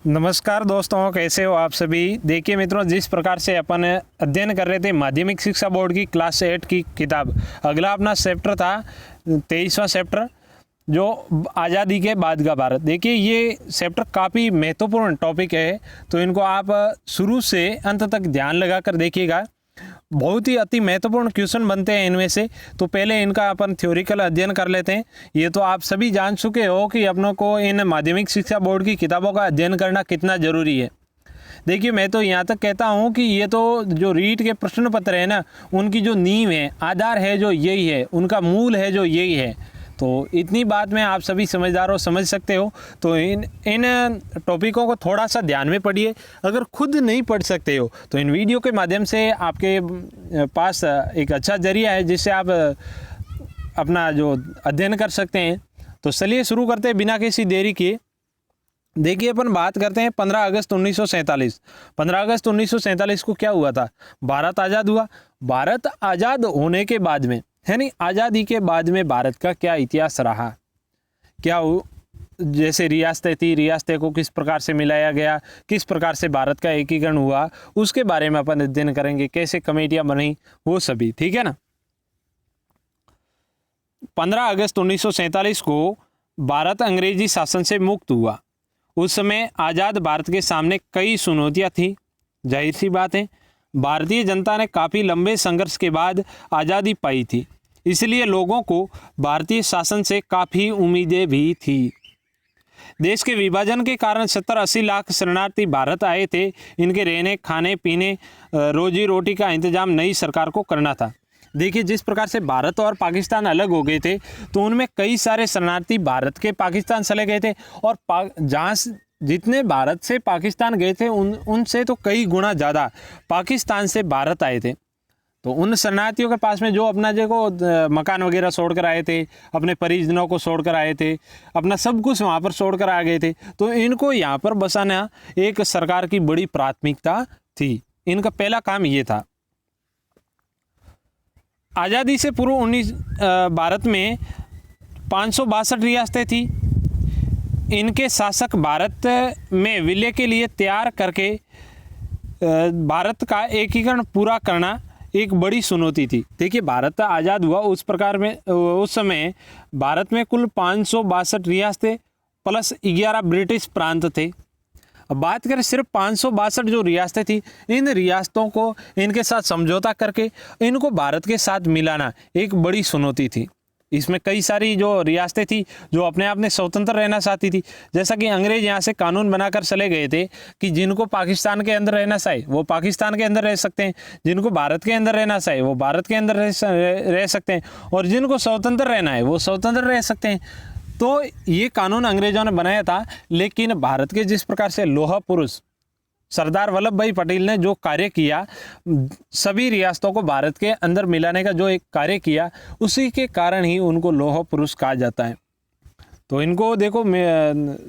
नमस्कार दोस्तों, कैसे हो आप सभी। देखिए मित्रों, जिस प्रकार से अपन अध्ययन कर रहे थे माध्यमिक शिक्षा बोर्ड की क्लास 8 की किताब, अगला अपना चैप्टर था 23वां चैप्टर जो आज़ादी के बाद का भारत। देखिए ये चैप्टर काफ़ी महत्वपूर्ण टॉपिक है, तो इनको आप शुरू से अंत तक ध्यान लगा कर देखिएगा। बहुत ही अति महत्वपूर्ण क्वेश्चन बनते हैं इनमें से। तो पहले इनका अपन थ्योरिकल अध्ययन कर लेते हैं। ये तो आप सभी जान चुके हो कि अपनों को इन माध्यमिक शिक्षा बोर्ड की किताबों का अध्ययन करना कितना ज़रूरी है। देखिए मैं तो यहाँ तक कहता हूँ कि ये तो जो रीट के प्रश्न पत्र है ना, उनकी जो नींव है, आधार है जो यही है, उनका मूल है जो यही है। तो इतनी बात में आप सभी समझदार समझ सकते हो। तो इन टॉपिकों को थोड़ा सा ध्यान में पढ़िए। अगर खुद नहीं पढ़ सकते हो तो इन वीडियो के माध्यम से आपके पास एक अच्छा जरिया है जिससे आप अपना जो अध्ययन कर सकते हैं। तो चलिए शुरू करते हैं बिना किसी देरी किए। देखिए अपन बात करते हैं 15 अगस्त 1947। 15 अगस्त 1947 को क्या हुआ था? भारत आज़ाद हुआ। भारत आज़ाद होने के बाद में, है नहीं, आज़ादी के बाद में भारत का क्या इतिहास रहा, क्या जैसे रियासतें थी, रियासतें को किस प्रकार से मिलाया गया, किस प्रकार से भारत का एकीकरण हुआ, उसके बारे में अपन अध्ययन करेंगे। कैसे कमेटियां बनी, वो सभी, ठीक है ना। 15 अगस्त 1947 को भारत अंग्रेजी शासन से मुक्त हुआ। उस समय आज़ाद भारत के सामने कई चुनौतियाँ थी। जाहिर सी बात है, भारतीय जनता ने काफ़ी लंबे संघर्ष के बाद आज़ादी पाई थी, इसलिए लोगों को भारतीय शासन से काफ़ी उम्मीदें भी थी। देश के विभाजन के कारण 70-80 लाख शरणार्थी भारत आए थे। इनके रहने, खाने पीने, रोजी रोटी का इंतजाम नई सरकार को करना था। देखिए जिस प्रकार से भारत और पाकिस्तान अलग हो गए थे, तो उनमें कई सारे शरणार्थी भारत के पाकिस्तान चले गए थे, और जहाँ जितने भारत से पाकिस्तान गए थे उनसे तो कई गुना ज़्यादा पाकिस्तान से भारत आए थे। तो उन शरणार्थियों के पास में जो अपना देखो मकान वगैरह छोड़कर आए थे, अपने परिजनों को छोड़कर आए थे, अपना सब कुछ वहाँ पर छोड़कर आ गए थे, तो इनको यहाँ पर बसाना एक सरकार की बड़ी प्राथमिकता थी। इनका पहला काम ये था। आज़ादी से पूर्व भारत में 562 रियासतें थी। इनके शासक भारत में विलय के लिए तैयार करके भारत का एकीकरण पूरा करना एक बड़ी चुनौती थी। देखिए भारत आज़ाद हुआ उस प्रकार में, उस समय भारत में कुल 562 रियासतें प्लस 11 ब्रिटिश प्रांत थे। अब बात करें सिर्फ 562 जो रियासतें थी, इन रियासतों को इनके साथ समझौता करके इनको भारत के साथ मिलाना एक बड़ी चुनौती थी। इसमें कई सारी जो रियासतें थी जो अपने आप में स्वतंत्र रहना चाहती थी। जैसा कि अंग्रेज यहाँ से कानून बनाकर चले गए थे कि जिनको पाकिस्तान के अंदर रहना चाहे वो पाकिस्तान के अंदर रह सकते हैं, जिनको भारत के अंदर रहना चाहे वो भारत के अंदर रह सकते हैं, और जिनको स्वतंत्र रहना है वो स्वतंत्र रह सकते हैं। तो ये कानून अंग्रेजों ने बनाया था। लेकिन भारत के जिस प्रकार से लौह पुरुष सरदार वल्लभ भाई पटेल ने जो कार्य किया, सभी रियासतों को भारत के अंदर मिलाने का जो एक कार्य किया, उसी के कारण ही उनको लौह पुरुष कहा जाता है। तो इनको देखो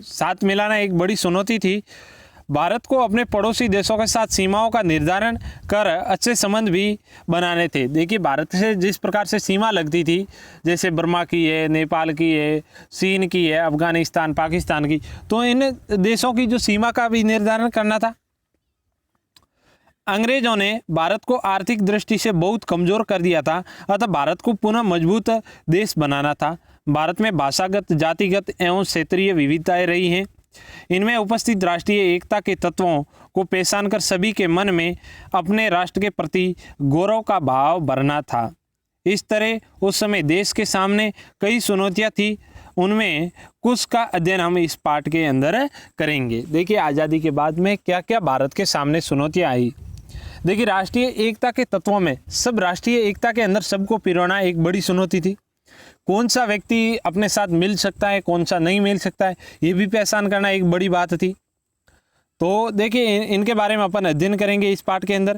साथ मिलाना एक बड़ी चुनौती थी। भारत को अपने पड़ोसी देशों के साथ सीमाओं का निर्धारण कर अच्छे संबंध भी बनाने थे। देखिए भारत से जिस प्रकार से सीमा लगती थी, जैसे बर्मा की है, नेपाल की है, चीन की है, अफगानिस्तान, पाकिस्तान की, तो इन देशों की जो सीमा का भी निर्धारण करना था। अंग्रेजों ने भारत को आर्थिक दृष्टि से बहुत कमज़ोर कर दिया था, अतः भारत को पुनः मजबूत देश बनाना था। भारत में भाषागत, जातिगत एवं क्षेत्रीय विविधताएं रही हैं। इनमें उपस्थित राष्ट्रीय एकता के तत्वों को पहचान कर सभी के मन में अपने राष्ट्र के प्रति गौरव का भाव भरना था। इस तरह उस समय देश के सामने कई चुनौतियाँ थी, उनमें कुछ का अध्ययन हम इस पाठ के अंदर करेंगे। देखिए आज़ादी के बाद में क्या क्या भारत के सामने चुनौतियाँ आई। देखिए राष्ट्रीय एकता के तत्वों में सब राष्ट्रीय एकता के अंदर सबको पिरोना एक बड़ी चुनौती थी। कौन सा व्यक्ति अपने साथ मिल सकता है, कौन सा नहीं मिल सकता है, ये भी पहचान करना एक बड़ी बात थी। तो देखिए इनके बारे में अपन अध्ययन करेंगे इस पाठ के अंदर।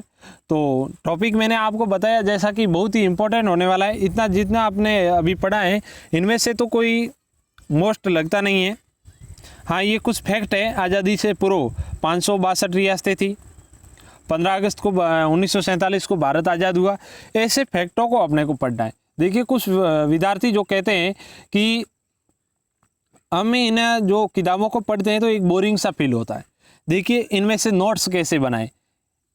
तो टॉपिक मैंने आपको बताया जैसा कि बहुत ही इंपॉर्टेंट होने वाला है। इतना जितना आपने अभी पढ़ा है इनमें से तो कोई मोस्ट लगता नहीं है। हाँ, ये कुछ फैक्ट है। आज़ादी से पूर्व 562 रियासतें थी। 15 अगस्त को 1947 को भारत आज़ाद हुआ। ऐसे फैक्टों को अपने को पढ़ना है। देखिए कुछ विद्यार्थी जो कहते हैं कि हम इन जो किताबों को पढ़ते हैं तो एक बोरिंग सा फील होता है, देखिए इनमें से नोट्स कैसे बनाएं,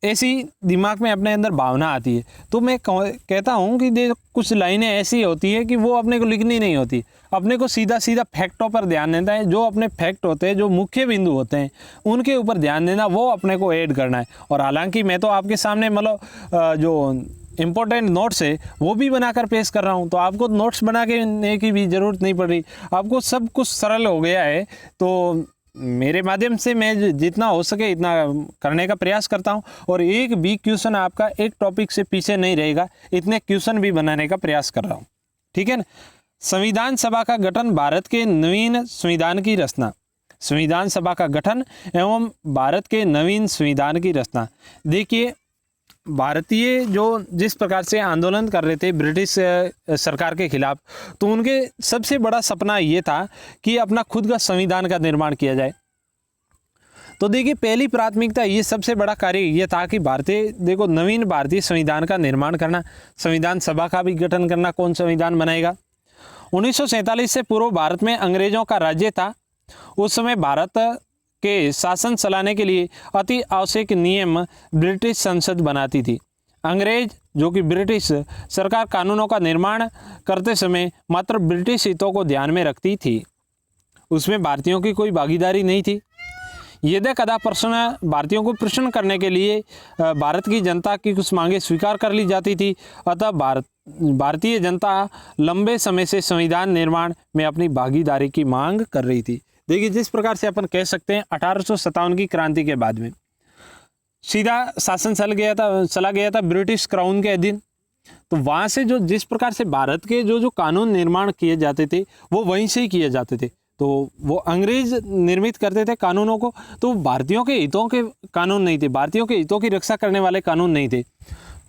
ऐसी दिमाग में अपने अंदर भावना आती है। तो मैं कहता हूँ कि कुछ लाइनें ऐसी होती है कि वो अपने को लिखनी नहीं होती, अपने को सीधा सीधा फैक्टों पर ध्यान देना है। जो अपने फैक्ट होते हैं, जो मुख्य बिंदु होते हैं, उनके ऊपर ध्यान देना, वो अपने को ऐड करना है। और हालांकि मैं तो आपके सामने मतलब जो इम्पोर्टेंट नोट्स है वो भी बनाकर पेश कर रहा हूँ, तो आपको नोट्स बना के ने की भी ज़रूरत नहीं पड़ रही, आपको सब कुछ सरल हो गया है। तो मेरे माध्यम से मैं जितना हो सके इतना करने का प्रयास करता हूं, और एक भी क्वेश्चन आपका एक टॉपिक से पीछे नहीं रहेगा, इतने क्वेश्चन भी बनाने का प्रयास कर रहा हूं, ठीक है ना। संविधान सभा का गठन, भारत के नवीन संविधान की रचना। संविधान सभा का गठन एवं भारत के नवीन संविधान की रचना। देखिए भारतीय जो जिस प्रकार से आंदोलन कर रहे थे ब्रिटिश सरकार के खिलाफ, तो उनके सबसे बड़ा सपना ये था कि अपना खुद का संविधान का निर्माण किया जाए। तो देखिए पहली प्राथमिकता ये सबसे बड़ा कार्य ये था कि नवीन भारतीय संविधान का निर्माण करना, संविधान सभा का भी गठन करना। कौन संविधान बनाएगा? 1947 से पूर्व भारत में अंग्रेजों का राज्य था। उस समय भारत के शासन चलाने के लिए अति आवश्यक नियम ब्रिटिश संसद बनाती थी। अंग्रेज जो कि ब्रिटिश सरकार कानूनों का निर्माण करते समय मात्र ब्रिटिश हितों को ध्यान में रखती थी, उसमें भारतीयों की कोई भागीदारी नहीं थी। यदि कदा प्रश्न भारतीयों को प्रश्न करने के लिए भारत की जनता की कुछ मांगे स्वीकार कर ली जाती थी, अतः भारतीय जनता लंबे समय से संविधान निर्माण में अपनी भागीदारी की मांग कर रही थी। देखिए जिस प्रकार से अपन कह सकते हैं 1857 की क्रांति के बाद में सीधा शासन चला गया था ब्रिटिश क्राउन के अधीन। तो वहाँ से जिस प्रकार से भारत के जो कानून निर्माण किए जाते थे वो वहीं से ही किए जाते थे। तो वो अंग्रेज निर्मित करते थे कानूनों को, तो भारतीयों के हितों के कानून नहीं थे, भारतीयों के हितों की रक्षा करने वाले कानून नहीं थे।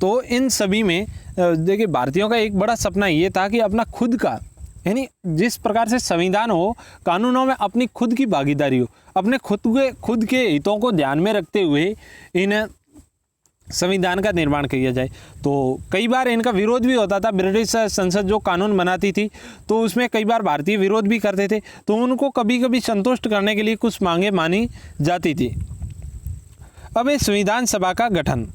तो इन सभी में देखिए भारतीयों का एक बड़ा सपना ये था कि अपना खुद का, यानी जिस प्रकार से संविधान हो, कानूनों में अपनी खुद की भागीदारी हो, अपने खुद के हितों को ध्यान में रखते हुए इन संविधान का निर्माण किया जाए। तो कई बार इनका विरोध भी होता था। ब्रिटिश संसद जो कानून बनाती थी तो उसमें कई बार भारतीय विरोध भी करते थे, तो उनको कभी कभी संतुष्ट करने के लिए कुछ मांगे मानी जाती थी। अब ये संविधान सभा का गठन,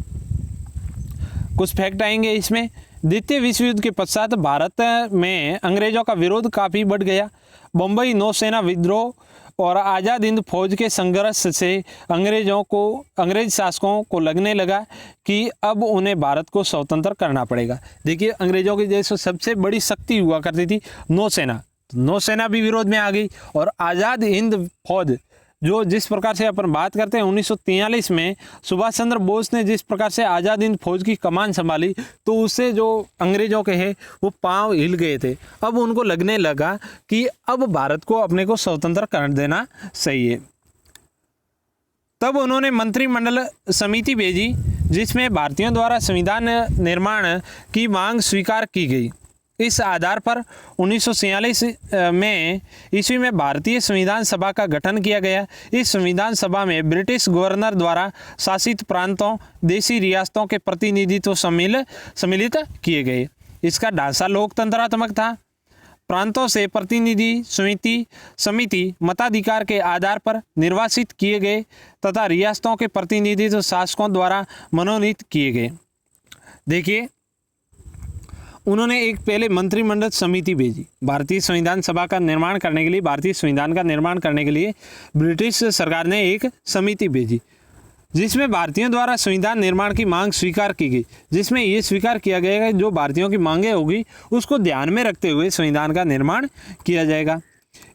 कुछ फैक्ट आएंगे इसमें। द्वितीय विश्व युद्ध के पश्चात भारत में अंग्रेजों का विरोध काफ़ी बढ़ गया। बम्बई नौसेना विद्रोह और आज़ाद हिंद फौज के संघर्ष से अंग्रेज शासकों को लगने लगा कि अब उन्हें भारत को स्वतंत्र करना पड़ेगा। देखिए अंग्रेजों की जैसे सबसे बड़ी शक्ति हुआ करती थी नौसेना, तो नौसेना भी विरोध में आ गई। और आज़ाद हिंद फौज जो जिस प्रकार से अपन बात करते हैं 1943 में सुभाष चंद्र बोस ने जिस प्रकार से आज़ाद हिंद फौज की कमान संभाली, तो उससे जो अंग्रेजों के हैं वो पांव हिल गए थे। अब उनको लगने लगा कि अब भारत को अपने को स्वतंत्र कर देना सही है। तब उन्होंने मंत्रिमंडल समिति भेजी जिसमें भारतीयों द्वारा संविधान निर्माण की मांग स्वीकार की गई। इस आधार पर 1946 में ईस्वी में भारतीय संविधान सभा का गठन किया गया। इस संविधान सभा में ब्रिटिश गवर्नर द्वारा शासित प्रांतों, देशी रियासतों के प्रतिनिधित्व सम्मिलित किए गए। इसका ढांचा लोकतंत्रात्मक था। प्रांतों से प्रतिनिधि समिति मताधिकार के आधार पर निर्वाचित किए गए तथा रियासतों के प्रतिनिधित्व शासकों द्वारा मनोनीत किए गए। देखिए उन्होंने एक पहले मंत्रिमंडल समिति भेजी भारतीय संविधान सभा का निर्माण करने के लिए। भारतीय संविधान का निर्माण करने के लिए ब्रिटिश सरकार ने एक समिति भेजी जिसमें भारतीयों द्वारा संविधान निर्माण की मांग स्वीकार की गई, जिसमें ये स्वीकार किया गया कि जो भारतीयों की मांगें होगी उसको ध्यान में रखते हुए संविधान का निर्माण किया जाएगा।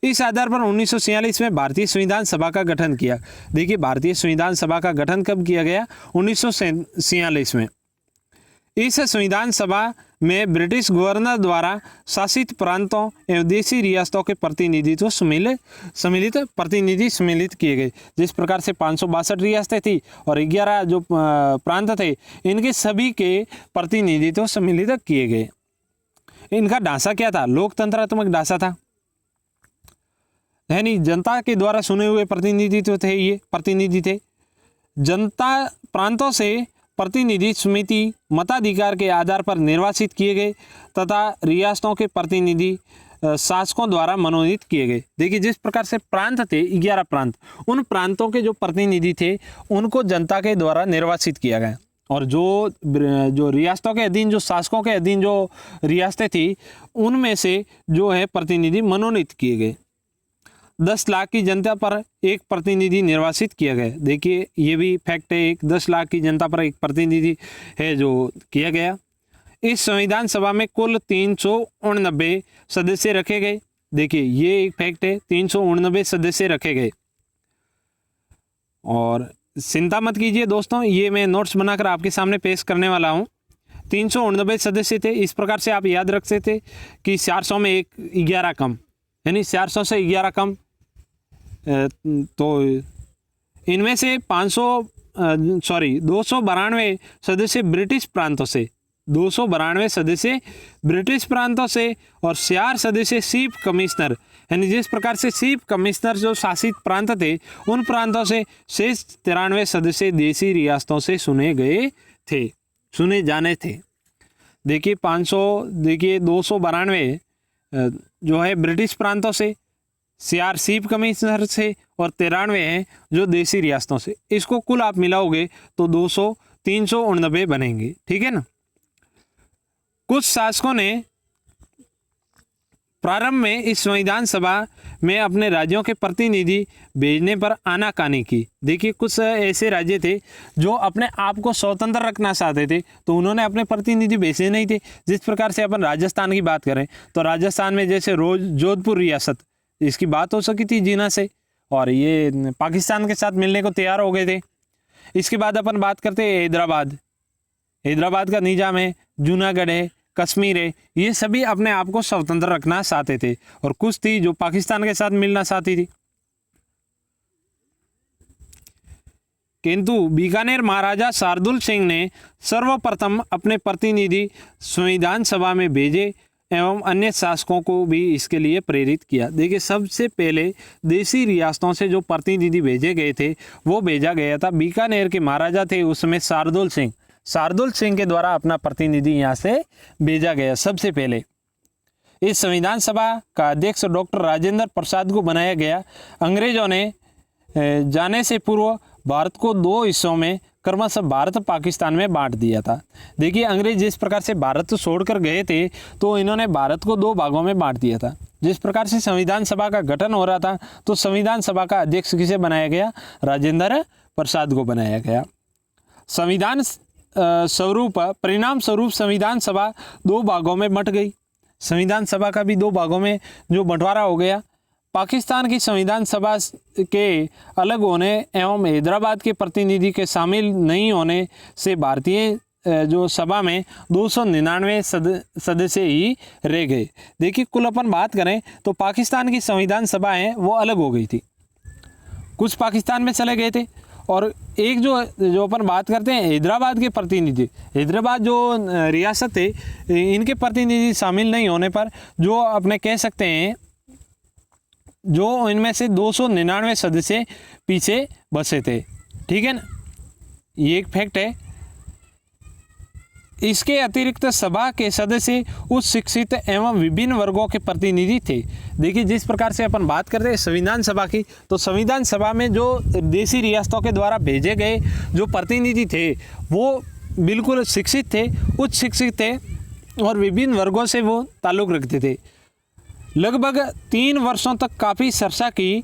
इस आधार पर 1946 में भारतीय संविधान सभा का गठन किया। देखिए भारतीय संविधान सभा का गठन कब किया गया? 1946 में। इस संविधान सभा में ब्रिटिश गवर्नर द्वारा शासित प्रांतों एवं देशी रियासतों के प्रतिनिधित्व सम्मिलित किए गए। जिस प्रकार से 562 रियासतें थी और 11 जो प्रांत थे, इनके सभी के प्रतिनिधित्व सम्मिलित किए गए। इनका ढांचा क्या था? लोकतंत्रात्मक ढांचा था, यानी जनता के द्वारा चुने हुए प्रतिनिधित्व थे। ये प्रतिनिधि थे। जनता प्रांतों से प्रतिनिधि समिति मताधिकार के आधार पर निर्वाचित किए गए तथा रियासतों के प्रतिनिधि शासकों द्वारा मनोनीत किए गए। देखिए जिस प्रकार से प्रांत थे 11 प्रांत, उन प्रांतों के जो प्रतिनिधि थे उनको जनता के द्वारा निर्वाचित किया गया, और जो रियासतों के अधीन, जो शासकों के अधीन जो रियासतें थी, उनमें से जो है प्रतिनिधि मनोनीत किए गए। 10 लाख की जनता पर एक प्रतिनिधि निर्वाचित किया गया। देखिए ये भी फैक्ट है, 10 लाख की जनता पर एक प्रतिनिधि है जो किया गया। इस संविधान सभा में कुल 389 सदस्य रखे गए। देखिए ये एक फैक्ट है, 389 सदस्य रखे गए। और चिंता मत कीजिए दोस्तों, ये मैं नोट्स बनाकर आपके सामने पेश करने वाला हूँ। 389 सदस्य थे। इस प्रकार से आप याद रख सकते कि 400 में 11 कम, यानी 400 से 11 कम। तो इनमें से 292 सदस्य ब्रिटिश प्रांतों से, 292 सदस्य ब्रिटिश प्रांतों से, और 4 सदस्य चीफ कमिश्नर, यानी जिस प्रकार से चीफ कमिश्नर जो शासित प्रांत थे उन प्रांतों से, शेष 93 सदस्य देशी रियासतों से चुने जाने थे। देखिए 292 जो है ब्रिटिश प्रांतों से, 4 चीफ कमिश्नर से, और 93 हैं जो देशी रियासतों से। इसको कुल आप मिलाओगे तो 389 बनेंगे, ठीक है ना। कुछ शासकों ने प्रारंभ में इस संविधान सभा में अपने राज्यों के प्रतिनिधि भेजने पर आनाकानी की। देखिए कुछ ऐसे राज्य थे जो अपने आप को स्वतंत्र रखना चाहते थे, तो उन्होंने अपने प्रतिनिधि भेजे नहीं थे। जिस प्रकार से अपन राजस्थान की बात करें तो राजस्थान में जैसे जोधपुर रियासत, इसकी बात हो सकी थी जीना से, और ये पाकिस्तान के साथ मिलने को तैयार हो गए थे। इसके बाद अपन बात करते हैं हैदराबाद का निजाम है, जूनागढ़ है, कश्मीर है, ये सभी अपने आप को स्वतंत्र रखना चाहते थे, और कुछ थी जो पाकिस्तान के साथ मिलना चाहती थी। किंतु बीकानेर महाराजा शार्दुल सिंह ने सर्वप्रथम अपने प्रतिनिधि संविधान सभा में भेजे एवं अन्य शासकों को भी इसके लिए प्रेरित किया। देखिए सबसे पहले देशी रियासतों से जो प्रतिनिधि भेजे गए थे वो भेजा गया था, बीकानेर के महाराजा थे उसमें शार्दुल सिंह के द्वारा अपना प्रतिनिधि यहाँ से भेजा गया। सबसे पहले इस संविधान सभा का अध्यक्ष डॉक्टर राजेंद्र प्रसाद को बनाया गया। अंग्रेजों ने जाने से पूर्व भारत को 2 हिस्सों में क्रमशः भारत पाकिस्तान में बांट दिया था। देखिए अंग्रेज जिस प्रकार से भारत छोड़कर गए थे तो इन्होंने भारत को 2 भागों में बांट दिया था। जिस प्रकार से संविधान सभा का गठन हो रहा था तो संविधान सभा का अध्यक्ष किसे बनाया गया? राजेंद्र प्रसाद को बनाया गया। संविधान परिणाम स्वरूप संविधान सभा 2 भागों में बंट गई। संविधान सभा का भी 2 भागों में जो बंटवारा हो गया। पाकिस्तान की संविधान सभा के अलग होने एवं हैदराबाद के प्रतिनिधि के शामिल नहीं होने से भारतीय जो सभा में 299 सदस्य ही रह गए। देखिए कुल अपन बात करें तो पाकिस्तान की संविधान सभा है वो अलग हो गई थी, कुछ पाकिस्तान में चले गए थे, और एक जो अपन बात करते हैं हैदराबाद के प्रतिनिधि, हैदराबाद जो रियासत है इनके प्रतिनिधि शामिल नहीं होने पर जो अपने कह सकते हैं जो इनमें से 299 सदस्य पीछे बसे थे, ठीक है ना, ये एक फैक्ट है। इसके अतिरिक्त सभा के सदस्य उच्च शिक्षित एवं विभिन्न वर्गों के प्रतिनिधि थे। देखिए जिस प्रकार से अपन बात करते हैं संविधान सभा की, तो संविधान सभा में जो देशी रियासतों के द्वारा भेजे गए जो प्रतिनिधि थे वो बिल्कुल शिक्षित थे, उच्च शिक्षित थे, और विभिन्न वर्गों से वो ताल्लुक़ रखते थे। लगभग 3 वर्षों तक काफ़ी चर्चा की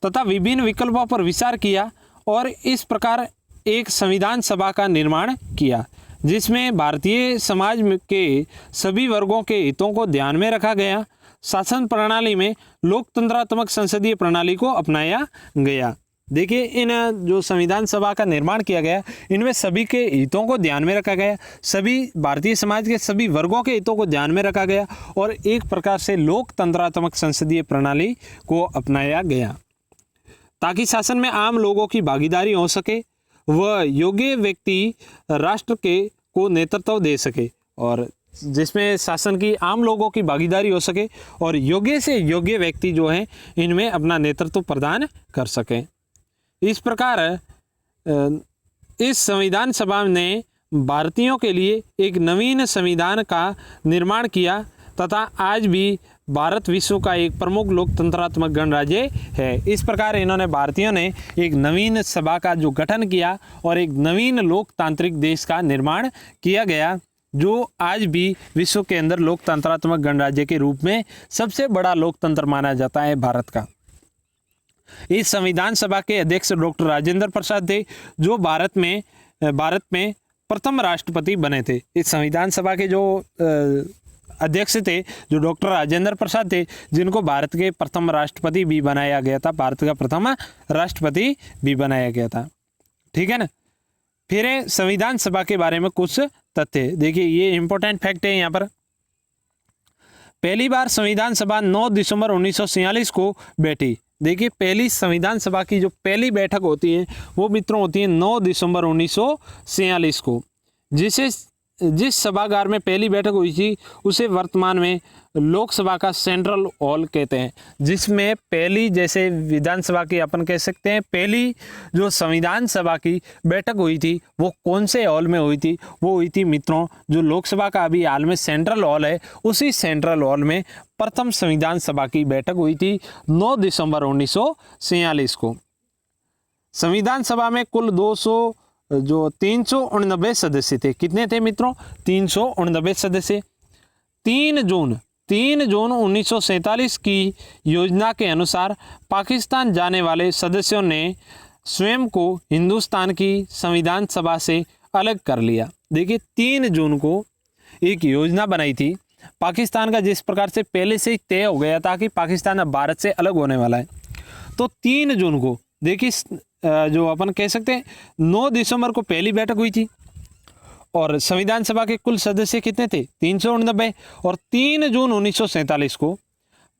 तथा विभिन्न विकल्पों पर विचार किया और इस प्रकार एक संविधान सभा का निर्माण किया जिसमें भारतीय समाज के सभी वर्गों के हितों को ध्यान में रखा गया। शासन प्रणाली में लोकतंत्रात्मक संसदीय प्रणाली को अपनाया गया। देखिए इन जो संविधान सभा का निर्माण किया गया इनमें सभी के हितों को ध्यान में रखा गया, सभी भारतीय समाज के सभी वर्गों के हितों को ध्यान में रखा गया और एक प्रकार से लोकतंत्रात्मक संसदीय प्रणाली को अपनाया गया ताकि शासन में आम लोगों की भागीदारी हो सके, वह योग्य व्यक्ति राष्ट्र को नेतृत्व दे सके और जिसमें शासन की आम लोगों की भागीदारी हो सके और योग्य से योग्य व्यक्ति जो हैं इनमें अपना नेतृत्व प्रदान कर सकें। इस प्रकार इस संविधान सभा ने भारतीयों के लिए एक नवीन संविधान का निर्माण किया तथा आज भी भारत विश्व का एक प्रमुख लोकतंत्रात्मक गणराज्य है। इस प्रकार इन्होंने भारतीयों ने एक नवीन सभा का जो गठन किया और एक नवीन लोकतांत्रिक देश का निर्माण किया गया, जो आज भी विश्व के अंदर लोकतंत्रात्मक गणराज्य के रूप में सबसे बड़ा लोकतंत्र माना जाता है भारत का। इस संविधान सभा के अध्यक्ष डॉक्टर राजेंद्र प्रसाद थे, जो भारत में प्रथम राष्ट्रपति बने थे। इस संविधान सभा के जो अध्यक्ष थे, जो डॉक्टर राजेंद्र प्रसाद थे, जिनको भारत के प्रथम राष्ट्रपति भी बनाया गया था, भारत का प्रथम राष्ट्रपति भी बनाया गया था। ठीक है ना। फिर संविधान सभा के बारे में कुछ तथ्य देखिए, ये इंपॉर्टेंट फैक्ट है यहाँ पर। पहली बार संविधान सभा 9 दिसंबर 1946 को बैठी। देखिए, पहली संविधान सभा की जो पहली बैठक होती है वो मित्रों होती है 9 दिसंबर 1946 को। जिस सभागार में पहली बैठक हुई थी उसे वर्तमान में लोकसभा का सेंट्रल हॉल कहते हैं। जिसमें पहली, जैसे विधानसभा की अपन कह सकते हैं, पहली जो संविधान सभा की बैठक हुई थी वो कौन से हॉल में हुई थी? वो हुई थी मित्रों, जो लोकसभा का अभी हाल में सेंट्रल हॉल है, उसी सेंट्रल हॉल में प्रथम संविधान सभा की बैठक हुई थी 9 दिसंबर 1946 को। संविधान सभा में कुल 389 सदस्य थे। कितने थे मित्रों? 389 सदस्य। 3 जून 1947 की योजना के अनुसार पाकिस्तान जाने वाले सदस्यों ने स्वयं को हिंदुस्तान की संविधान सभा से अलग कर लिया। देखिए, 3 जून को एक योजना बनाई थी पाकिस्तान का, जिस प्रकार से पहले से ही तय हो गया था कि पाकिस्तान अब भारत से अलग होने वाला है। तो 3 जून को देखिए, जो अपन कह सकते हैं 9 दिसंबर को पहली बैठक हुई थी और संविधान सभा के कुल सदस्य कितने थे? 389। और 3 जून 1947 को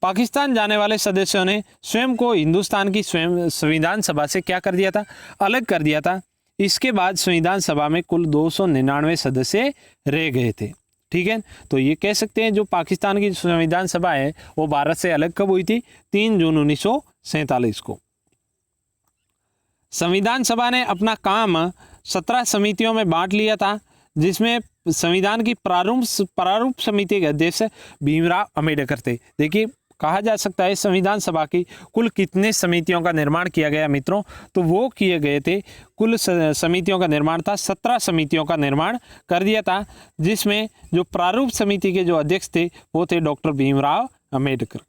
पाकिस्तान जाने वाले सदस्यों ने स्वयं को हिंदुस्तान की संविधान सभा से क्या कर दिया था? अलग कर दिया था। इसके बाद संविधान सभा में कुल 299 सदस्य रह गए थे। ठीक है, तो ये कह सकते हैं जो पाकिस्तान की संविधान सभा है वो भारत से अलग कब हुई थी? 3 जून 1947 को। संविधान सभा ने अपना काम 17 समितियों में बांट लिया था, जिसमें संविधान की प्रारूप समिति के अध्यक्ष भीमराव अम्बेडकर थे। देखिए, कहा जा सकता है संविधान सभा की कुल कितने समितियों का निर्माण किया गया मित्रों? तो वो किए गए थे, कुल समितियों का निर्माण था, 17 समितियों का निर्माण कर दिया था, जिसमें जो प्रारूप समिति के जो अध्यक्ष थे वो थे डॉक्टर भीमराव अम्बेडकर।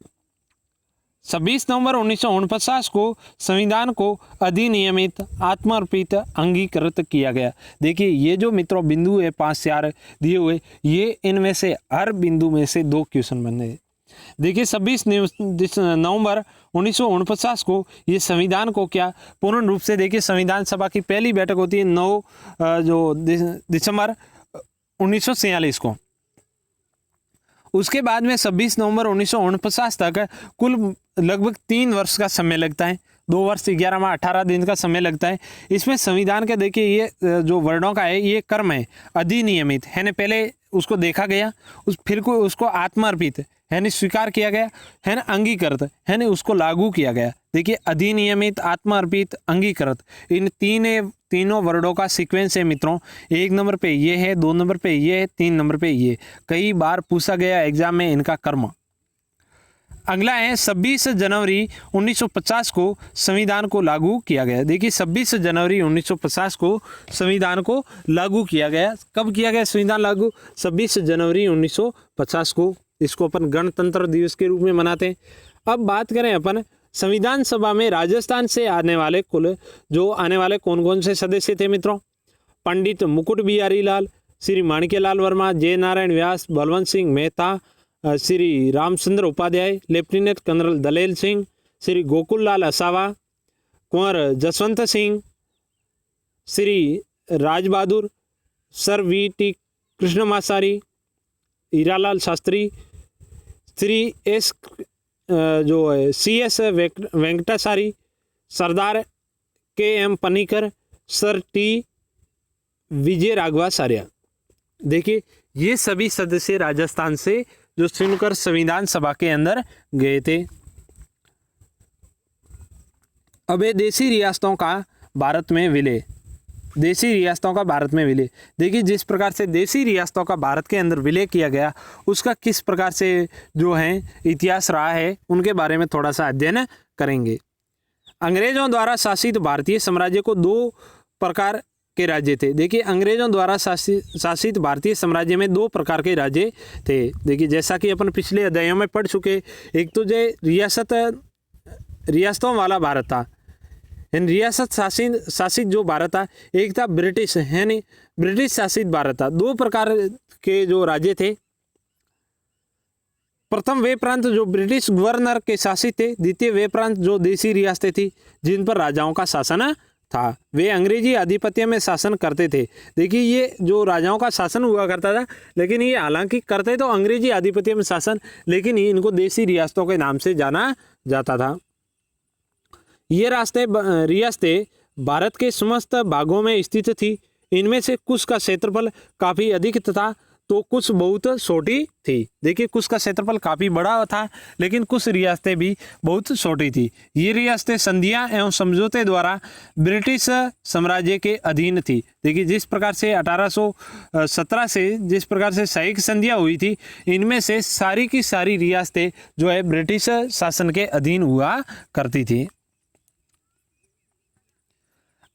26 नवंबर 1949 को संविधान को अधिनियमित, आत्मार्पित, अंगीकृत किया गया। देखिए, ये जो मित्रों बिंदु है 5 से 8 दिए हुए, ये इनमें से हर बिंदु में से 2 क्वेश्चन बने हैं। देखिए, 26 नवंबर 1949 को ये संविधान को क्या पूर्ण रूप से, देखिए संविधान सभा की पहली बैठक होती है 9 दिसंबर 1946 को। उसके बाद में 26 नवंबर 1949 तक कुल लगभग 3 वर्ष का समय लगता है। 2 वर्ष 11 माह 18 दिन का समय लगता है। इसमें संविधान का देखिए ये जो वर्णों का है ये कर्म है, अधिनियमित है ना, पहले उसको देखा गया, फिर को उसको आत्मार्पित है ना स्वीकार किया गया, है ना, अंगीकृत है ना उसको लागू किया गया। देखिए, अधिनियमित, आत्मार्पित, अंगीकृत, इन तीनों वर्डों का सीक्वेंस है मित्रों। 1 नंबर पे ये है, 2 नंबर पे ये है, 3 नंबर पे ये। कई बार पूछा गया एग्जाम में इनका कर्म। अगला है 26 जनवरी 1950 को संविधान को लागू किया गया। देखिए, 26 जनवरी 1950 को संविधान को लागू किया गया। कब किया गया संविधान लागू? 26 जनवरी 1950 को। इसको अपन गणतंत्र दिवस के रूप में मनाते हैं। अब बात करें अपन संविधान सभा में राजस्थान से आने वाले कौन कौन से सदस्य थे मित्रों? पंडित मुकुट बिहारी लाल, Shri Manikyalal Verma, Jai Narayan Vyas, Balwant Singh Mehta, Shri Ramchandra Upadhyay, lieutenant colonel Dalel Singh, Shri Gokul Lal Asawa, Kunwar Jaswant Singh, Shri Raj Bahadur, sir V T. Krishnamachari, Hiralal Shastri, Shri S जो है C.S. Venkatachari, Sardar K.M. Panikkar, sir T Vijay Raghavacharya. देखिए, ये सभी सदस्य राजस्थान से जो चुनकर संविधान सभा के अंदर गए थे। अब देशी रियासतों का भारत में विलय। देसी रियासतों का भारत में विलय। देखिए जिस प्रकार से देसी रियासतों का भारत के अंदर विलय किया गया उसका किस प्रकार से जो है इतिहास रहा है उनके बारे में थोड़ा सा अध्ययन करेंगे। अंग्रेजों द्वारा शासित भारतीय साम्राज्य को दो प्रकार के राज्य थे। देखिए अंग्रेजों द्वारा शासित भारतीय साम्राज्य में दो प्रकार के राज्य थे। देखिए जैसा कि अपन पिछले अध्यायों में पढ़ चुके, एक तो जो रियासतों वाला भारत था, इन रियासत शासित जो भारत था, एक था ब्रिटिश यानी ब्रिटिश शासित भारत था। दो प्रकार के जो राज्य थे, प्रथम वे प्रांत जो ब्रिटिश गवर्नर के शासित थे, द्वितीय वे प्रांत जो देसी रियासतें थी जिन पर राजाओं का शासन था। वे अंग्रेजी आधिपत्य में शासन करते थे। देखिए ये जो राजाओं का शासन हुआ करता था, लेकिन ये हालांकि करते तो अंग्रेजी आधिपत्य में शासन, लेकिन इनको देसी रियासतों के नाम से जाना जाता था। ये रियासतें भारत के समस्त भागों में स्थित थी। इनमें से कुछ का क्षेत्रफल काफ़ी अधिक तथा तो कुछ बहुत छोटी थी। देखिए कुछ का क्षेत्रफल काफ़ी बड़ा था, लेकिन कुछ रियासतें भी बहुत छोटी थी। ये रियासतें संधियां एवं समझौते द्वारा ब्रिटिश साम्राज्य के अधीन थी। देखिए जिस प्रकार से 1817 से जिस प्रकार से सहायक संधियां हुई थी, इनमें से सारी की सारी रियासतें जो है ब्रिटिश शासन के अधीन हुआ करती थी।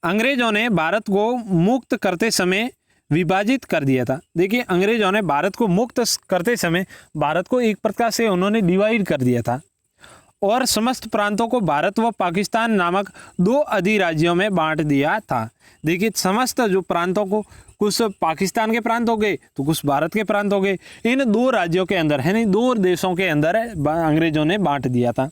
अंग्रेजों ने भारत को मुक्त करते समय विभाजित कर दिया था। देखिए अंग्रेजों ने भारत को मुक्त करते समय भारत को एक प्रकार से उन्होंने डिवाइड कर दिया था और समस्त प्रांतों को भारत व पाकिस्तान नामक दो अधिराज्यों में बांट दिया था। देखिए समस्त जो प्रांतों को, कुछ पाकिस्तान के प्रांत हो गए तो कुछ भारत के प्रांत हो गए, इन दो राज्यों के अंदर यानी दो देशों के अंदर अंग्रेजों ने बांट दिया था।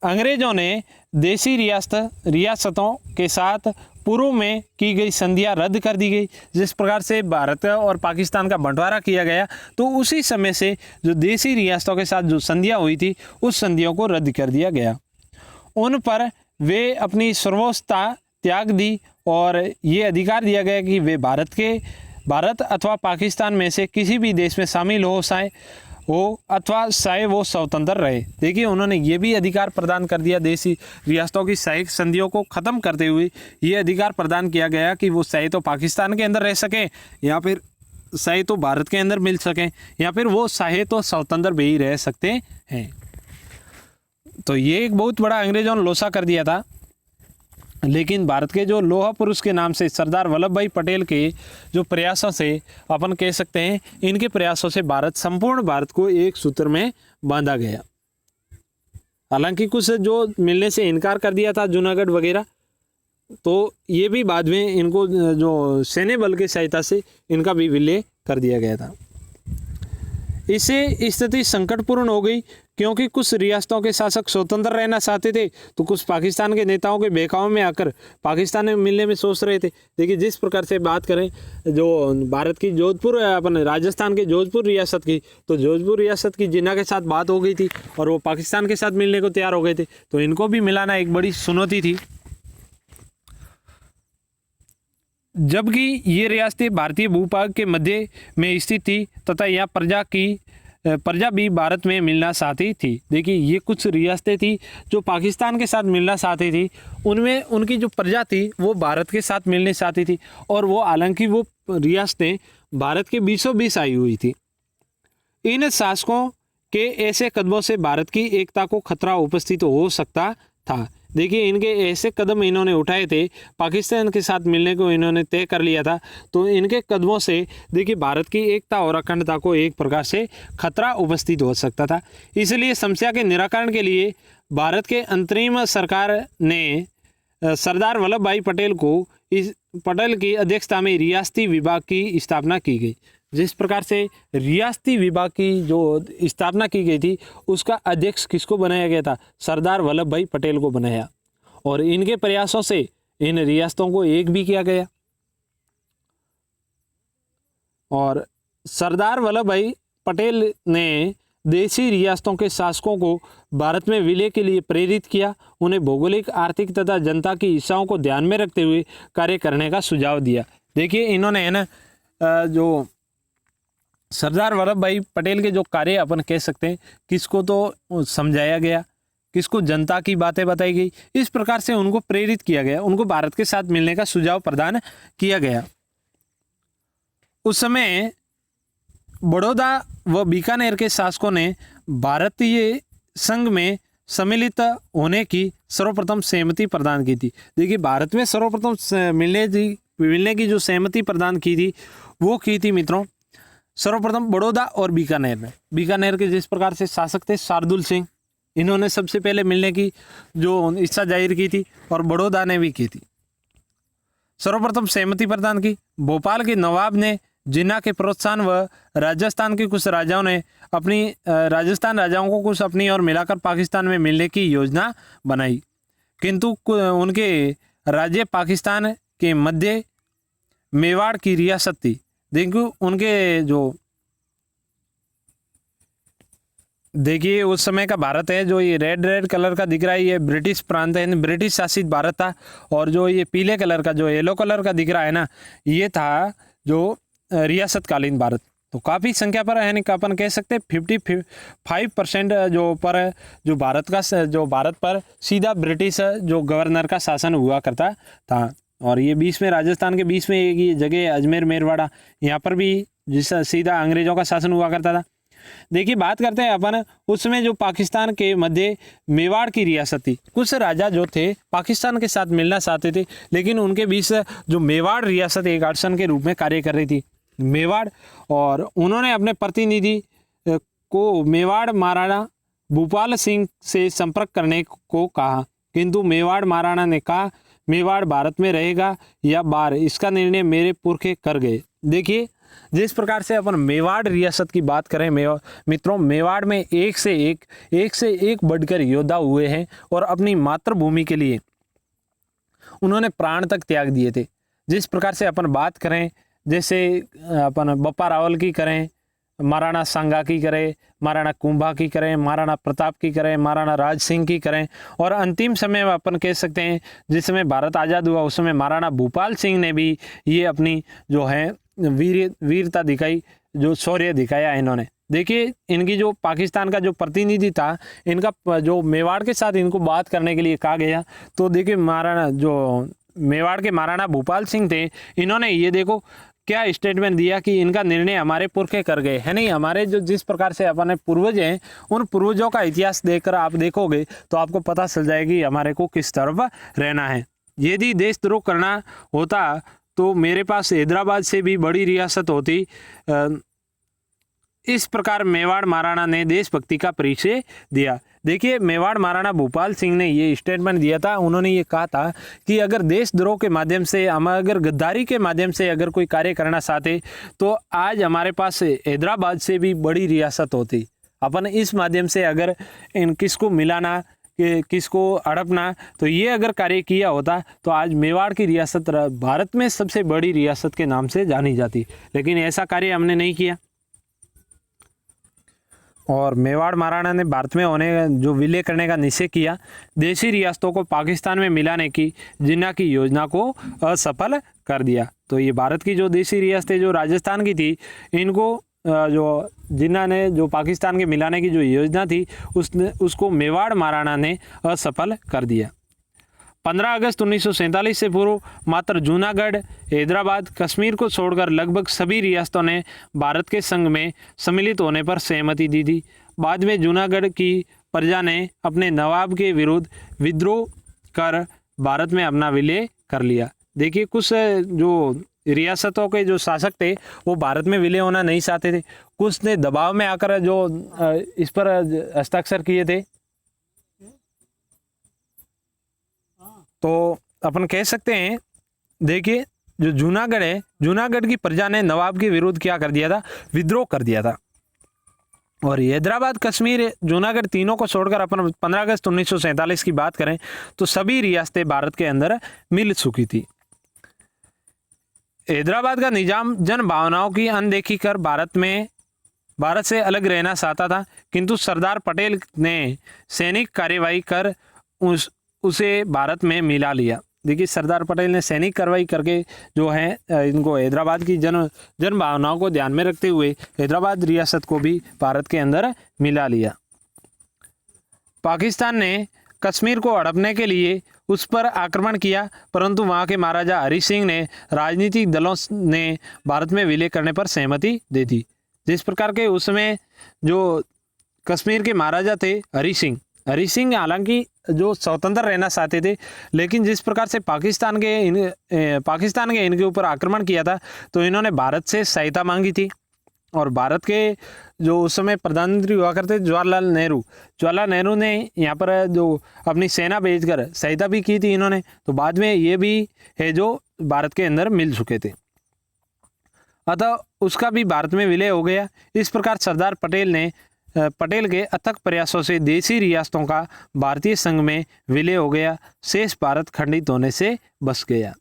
अंग्रेजों ने देसी रियासतों के साथ पूर्व में की गई संधियां रद्द कर दी गई। जिस प्रकार से भारत और पाकिस्तान का बंटवारा किया गया, तो उसी समय से जो देसी रियासतों के साथ जो संधियां हुई थी उस संधियों को रद्द कर दिया गया। उन पर वे अपनी सर्वोच्चता त्याग दी और ये अधिकार दिया गया कि वे भारत अथवा पाकिस्तान में से किसी भी देश में शामिल हो अथवा चाहे वो स्वतंत्र रहे। देखिए उन्होंने ये भी अधिकार प्रदान कर दिया, देसी रियासतों की सहायक संधियों को ख़त्म करते हुए ये अधिकार प्रदान किया गया कि वो चाहे तो पाकिस्तान के अंदर रह सकें या फिर चाहे तो भारत के अंदर मिल सकें या फिर वो चाहे तो स्वतंत्र भी रह सकते हैं। तो ये एक बहुत बड़ा अंग्रेजों ने लोसा कर दिया था। लेकिन भारत के जो लोहा पुरुष के नाम से सरदार वल्लभ भाई पटेल के जो प्रयासों से अपन कह सकते हैं, इनके प्रयासों से संपूर्ण भारत को एक सूत्र में बांधा गया। हालांकि कुछ जो मिलने से इनकार कर दिया था जूनागढ़ वगैरह, तो ये भी बाद में इनको जो सैन्य बल की सहायता से इनका भी विलय कर दिया गया था। इससे स्थिति संकटपूर्ण हो गई क्योंकि कुछ रियासतों के शासक स्वतंत्र रहना चाहते थे तो कुछ पाकिस्तान के नेताओं के बहकावे में आकर पाकिस्तान में मिलने में सोच रहे थे। देखिए जिस प्रकार से बात करें जो भारत की जोधपुर अपने राजस्थान के जोधपुर रियासत की, तो जोधपुर रियासत की जिन्ना के साथ बात हो गई थी और वो पाकिस्तान के साथ मिलने को तैयार हो गए थे, तो इनको भी मिलाना एक बड़ी चुनौती थी। जबकि ये रियासतें भारतीय भूभाग के मध्य में स्थित थी तथा यहाँ प्रजा भी भारत में मिलना चाहती थी। देखिए ये कुछ रियासतें थी जो पाकिस्तान के साथ मिलना चाहती थी, उनमें उनकी जो प्रजा थी वो भारत के साथ मिलने चाहती थी और वो हालांकि वो रियासतें भारत के बीचों बीच आई हुई थी। इन शासकों के ऐसे कदमों से भारत की एकता को खतरा उपस्थित हो सकता था। देखिए इनके ऐसे कदम इन्होंने उठाए थे, पाकिस्तान के साथ मिलने को इन्होंने तय कर लिया था, तो इनके कदमों से देखिए भारत की एकता और अखंडता को एक प्रकार से खतरा उपस्थित हो सकता था। इसलिए समस्या के निराकरण के लिए भारत के अंतरिम सरकार ने सरदार वल्लभ भाई पटेल की अध्यक्षता में रियासती विभाग की स्थापना की गई। जिस प्रकार से रियासती विभाग की जो स्थापना की गई थी उसका अध्यक्ष किसको बनाया गया था? सरदार वल्लभ भाई पटेल को बनाया और इनके प्रयासों से इन रियासतों को एक भी किया गया। और सरदार वल्लभ भाई पटेल ने देशी रियासतों के शासकों को भारत में विलय के लिए प्रेरित किया, उन्हें भौगोलिक, आर्थिक तथा जनता की इच्छाओं को ध्यान में रखते हुए कार्य करने का सुझाव दिया। देखिए इन्होंने है ना जो सरदार वल्लभ भाई पटेल के जो कार्य अपन कह सकते हैं किसको तो समझाया गया किसको जनता की बातें बताई गई। इस प्रकार से उनको प्रेरित किया गया, उनको भारत के साथ मिलने का सुझाव प्रदान किया गया। उस समय बड़ौदा व बीकानेर के शासकों ने भारतीय संघ में सम्मिलित होने की सर्वप्रथम सहमति प्रदान की थी। देखिए, भारत में सर्वप्रथम मिलने की जो सहमति प्रदान की थी वो की थी मित्रों सर्वप्रथम बड़ौदा और बीकानेर में। बीकानेर के जिस प्रकार से शासक थे शार्दुल सिंह, इन्होंने सबसे पहले मिलने की जो इच्छा जाहिर की थी और बड़ौदा ने भी की थी। सर्वप्रथम सहमति प्रदान की। भोपाल के नवाब ने जिन्ना के प्रोत्साहन व राजस्थान के कुछ राजाओं ने राजस्थान राजाओं को कुछ अपनी ओर मिलाकर पाकिस्तान में मिलने की योजना बनाई, किंतु उनके राज्य पाकिस्तान के मध्य मेवाड़ की रियासत थी। देखिए उस समय का भारत है जो ये रेड कलर का दिख रहा है, ये ब्रिटिश प्रांत है, ब्रिटिश शासित भारत था। और जो ये पीले कलर का, जो येलो कलर का दिख रहा है ना, ये था जो रियासत कालीन भारत। तो काफ़ी संख्या पर यानी अपन कह सकते हैं 55% जो भारत पर सीधा ब्रिटिश जो गवर्नर का शासन हुआ करता था। और ये 20 में राजस्थान के 20 में एक ये जगह अजमेर मेरवाड़ा, यहाँ पर भी जिस सीधा अंग्रेजों का शासन हुआ करता था। देखिए बात करते हैं अपन उस समय जो पाकिस्तान के मध्य मेवाड़ की रियासत थी। कुछ राजा जो थे पाकिस्तान के साथ मिलना चाहते थे, लेकिन उनके बीच जो मेवाड़ रियासत एक अड़चन के रूप में कार्य कर रही थी मेवाड़, और उन्होंने अपने प्रतिनिधि को मेवाड़ महाराणा भूपाल सिंह से संपर्क करने को कहा, किंतु मेवाड़ महाराणा ने कहा मेवाड़ भारत में रहेगा या बाहर, इसका निर्णय मेरे पुरखे कर गए। देखिए जिस प्रकार से अपन मेवाड़ रियासत की बात करें मित्रों, मेवाड़ में एक से एक बढ़कर योद्धा हुए हैं और अपनी मातृभूमि के लिए उन्होंने प्राण तक त्याग दिए थे। जिस प्रकार से अपन बात करें, जैसे अपन बप्पा रावल की करें, महाराणा सांगा की करें, महाराणा कुंभा की करें, महाराणा प्रताप की करें, महाराणा राज सिंह की करें, और अंतिम समय में अपन कह सकते हैं जिस समय भारत आज़ाद हुआ उस समय महाराणा भूपाल सिंह ने भी ये अपनी जो है वीरता दिखाई, जो शौर्य दिखाया इन्होंने। देखिए इनकी जो पाकिस्तान का जो प्रतिनिधि था, इनका जो मेवाड़ के साथ इनको बात करने के लिए कहा गया, तो देखिए मेवाड़ के महाराणा भूपाल सिंह थे, इन्होंने ये देखो क्या स्टेटमेंट दिया कि इनका निर्णय हमारे पुरखे कर गए है। नहीं, हमारे जो जिस प्रकार से अपने पूर्वज हैं उन पूर्वजों का इतिहास देखकर आप देखोगे तो आपको पता चल जाएगी हमारे को किस तरफ रहना है। यदि देशद्रोह करना होता तो मेरे पास हैदराबाद से भी बड़ी रियासत होती। इस प्रकार मेवाड़ महाराणा ने देशभक्ति का परिचय दिया। देखिए मेवाड़ महाराणा भूपाल सिंह ने ये स्टेटमेंट दिया था, उन्होंने ये कहा था कि अगर देशद्रोह के माध्यम से हम अगर गद्दारी के माध्यम से अगर कोई कार्य करना चाहते तो आज हमारे पास हैदराबाद से भी बड़ी रियासत होती। अपन इस माध्यम से अगर इन किसको मिलाना कि किसको हड़पना, तो ये अगर कार्य किया होता तो आज मेवाड़ की रियासत भारत में सबसे बड़ी रियासत के नाम से जानी जाती, लेकिन ऐसा कार्य हमने नहीं किया। और मेवाड़ महाराणा ने भारत में होने जो विलय करने का निश्चय किया, देशी रियासतों को पाकिस्तान में मिलाने की जिन्ना की योजना को असफल कर दिया। तो ये भारत की जो देशी रियासतें जो राजस्थान की थी, इनको जो जिन्ना ने जो पाकिस्तान के मिलाने की जो योजना थी उसको मेवाड़ महाराणा ने असफल कर दिया। 15 अगस्त 1947 से पूर्व मात्र जूनागढ़, हैदराबाद, कश्मीर को छोड़कर लगभग सभी रियासतों ने भारत के संघ में सम्मिलित होने पर सहमति दी थी। बाद में जूनागढ़ की प्रजा ने अपने नवाब के विरुद्ध विद्रोह कर भारत में अपना विलय कर लिया। देखिए कुछ जो रियासतों के जो शासक थे वो भारत में विलय होना नहीं चाहते थे, कुछ ने दबाव में आकर जो इस पर हस्ताक्षर किए थे। तो अपन कह सकते हैं, देखिए जो जूनागढ़ है, जूनागढ़ की प्रजा ने नवाब के विरुद्ध क्या कर दिया था, विद्रोह कर दिया था। और हैदराबाद, कश्मीर, जूनागढ़ तीनों को छोड़कर अपन 15 अगस्त 1947 की बात करें तो सभी रियासतें भारत के अंदर मिल चुकी थी। हैदराबाद का निजाम जन भावनाओं की अनदेखी कर भारत से अलग रहना चाहता था, किंतु सरदार पटेल ने सैनिक कार्यवाही कर उसे भारत में मिला लिया। देखिए सरदार पटेल ने सैनिक कार्रवाई करके जो है इनको हैदराबाद की जन भावनाओं को ध्यान में रखते हुए हैदराबाद रियासत को भी भारत के अंदर मिला लिया। पाकिस्तान ने कश्मीर को हड़पने के लिए उस पर आक्रमण किया, परंतु वहाँ के महाराजा हरि सिंह ने राजनीतिक दलों ने भारत में विलय करने पर सहमति दे दी। जिस प्रकार के उसमें जो कश्मीर के महाराजा थे हरि सिंह हालांकि जो स्वतंत्र रहना चाहते थे, लेकिन जिस प्रकार से पाकिस्तान के इनके ऊपर आक्रमण किया था तो इन्होंने भारत से सहायता मांगी थी। और भारत के जो उस समय प्रधानमंत्री हुआ करते जवाहरलाल नेहरू ने यहाँ पर जो अपनी सेना भेजकर सहायता भी की थी इन्होंने, तो बाद में ये भी है जो भारत के अंदर मिल चुके थे, अतः उसका भी भारत में विलय हो गया। इस प्रकार सरदार पटेल के अथक प्रयासों से देशी रियासतों का भारतीय संघ में विलय हो गया, शेष भारत खंडित होने से बच गया।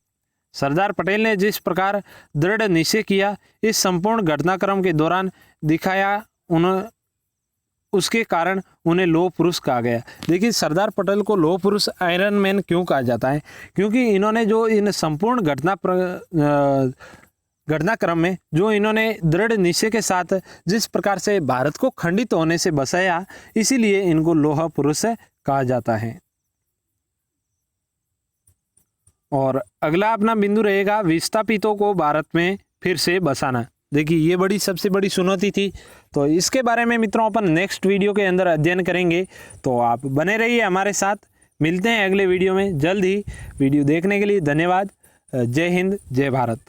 सरदार पटेल ने जिस प्रकार दृढ़ निश्चय किया, इस संपूर्ण घटनाक्रम के दौरान दिखाया, उसके कारण उन्हें लौह पुरुष कहा गया। देखिए सरदार पटेल को लौह पुरुष, आयरन मैन क्यों कहा जाता है? क्योंकि इन्होंने जो इन संपूर्ण घटनाक्रम में जो इन्होंने दृढ़ निश्चय के साथ जिस प्रकार से भारत को खंडित होने से बचाया, इसीलिए इनको लौह पुरुष कहा जाता है। और अगला अपना बिंदु रहेगा विस्थापितों को भारत में फिर से बसाना। देखिए ये सबसे बड़ी चुनौती थी, तो इसके बारे में मित्रों अपन नेक्स्ट वीडियो के अंदर अध्ययन करेंगे, तो आप बने रहिए हमारे साथ। मिलते हैं अगले वीडियो में जल्द ही। वीडियो देखने के लिए धन्यवाद। जय हिंद, जय भारत।